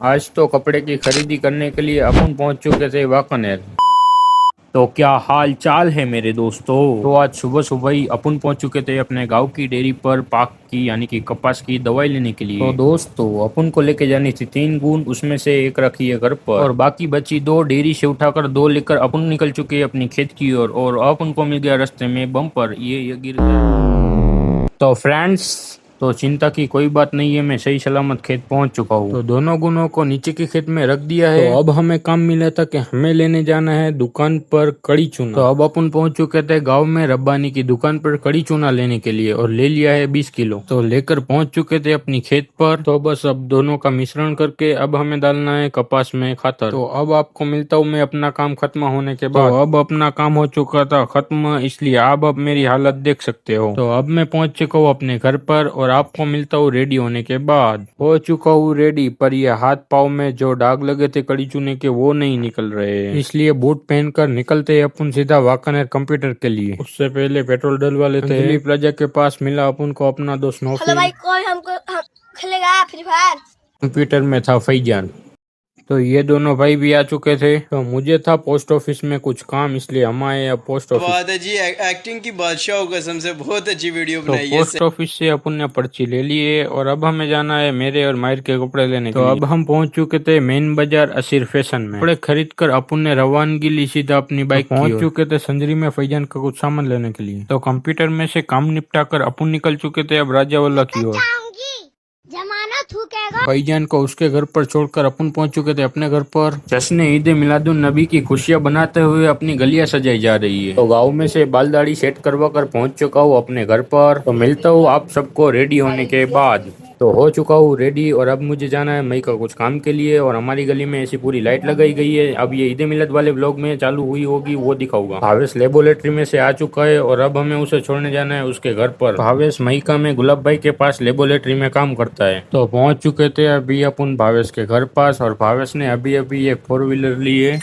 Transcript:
आज तो कपड़े की खरीदी करने के लिए अपन पहुंच चुके थे वाकनेर। तो क्या हाल चाल है मेरे दोस्तों। तो आज सुबह सुबह ही अपन पहुंच चुके थे अपने गांव की डेयरी पर पाक की यानी कि कपास की दवाई लेने के लिए। तो दोस्तों अपन को लेके जानी थी 3 गुण, उसमें से एक रखी है घर पर और बाकी बची 2 डेयरी से उठाकर 2 लेकर अपन निकल चुके हैं अपनी खेत की ओर। और अपन को मिल गया रास्ते में बम्पर, ये गिर गया। तो फ्रेंड्स, तो चिंता की कोई बात नहीं है, मैं सही सलामत खेत पहुंच चुका हूँ। तो दोनों गुणों को नीचे के खेत में रख दिया है। तो अब हमें काम मिला था कि हमें लेने जाना है दुकान पर कड़ी चूना। तो अब अपन पहुंच चुके थे गांव में रब्बानी की दुकान पर कड़ी चूना लेने के लिए और ले लिया है 20 किलो। तो लेकर पहुंच चुके थे अपनी खेत पर। तो बस अब दोनों का मिश्रण करके अब हमें डालना है कपास में खातर। तो अब आपको मिलता हूँ मैं अपना काम खत्म होने के बाद। तो अब अपना काम हो चुका था खत्म, इसलिए आप अब मेरी हालत देख सकते हो। तो अब मैं पहुंच चुका हूँ अपने घर पर और आपको मिलता हूँ रेडी होने के बाद। हो चुका हूँ रेडी, पर ये हाथ पाँव में जो दाग लगे थे कड़ी चूने के वो नहीं निकल रहे, इसलिए बूट पहनकर निकलते हैं अपन सीधा वाकानेर कंप्यूटर के लिए। उससे पहले पेट्रोल डलवा लेते हैं। अंजलि प्लाजा के पास मिला अपन को अपना दोस्त नौफिल। हेलो भाई, कौन हम खेलेगा फ्री फायर। कंप्यूटर में था फैजान। तो ये दोनों भाई भी आ चुके थे। तो मुझे था पोस्ट ऑफिस में कुछ काम, इसलिए हम आए अब पोस्ट ऑफिस। बात है जी, एक्टिंग की बादशाह कसम से बहुत अच्छी वीडियो तो बनाई है। पोस्ट ऑफिस से अपन ने पर्ची ले ली है और अब हमें जाना है मेरे और माहिर के कपड़े लेने के लिए। अब हम पहुंच चुके थे मेन बाजार असीर फैशन में। कपड़े खरीद कर अपन ने रवानगी ली सीधा अपनी बाइक की। पहुंच चुके थे संजरी में फैजान का कुछ सामान लेने के लिए। तो कंप्यूटर में से काम निपटा कर अपन निकल चुके थे अब राजावाला की ओर। जमाना थूकेगा। फैजान को उसके घर पर छोड़कर अपन पहुंच चुके थे अपने घर पर। जश्न ईद मिलादुन नबी की खुशियां बनाते हुए अपनी गलियां सजाई जा रही है। तो गांव में से बाल दाढ़ी सेट करवा कर पहुंच चुका हूँ अपने घर पर। तो मिलता हूँ आप सबको रेडी होने के बाद। तो हो चुका हूँ रेडी और अब मुझे जाना है मई का कुछ काम के लिए। और हमारी गली में ऐसी पूरी लाइट लगाई गई है। अब ये ईद मिलाद वाले व्लॉग में चालू हुई होगी वो दिखाऊंगा। भावेश लेबोरेटरी में से आ चुका है और अब हमें उसे छोड़ने जाना है उसके घर पर। भावेश मईका में गुलाब भाई के पास लेबोरेटरी में काम करता है। तो पहुंच चुके थे अभी अपन भावेश के घर पास और भावेश ने अभी अभी एक 4 व्हीलर ली है।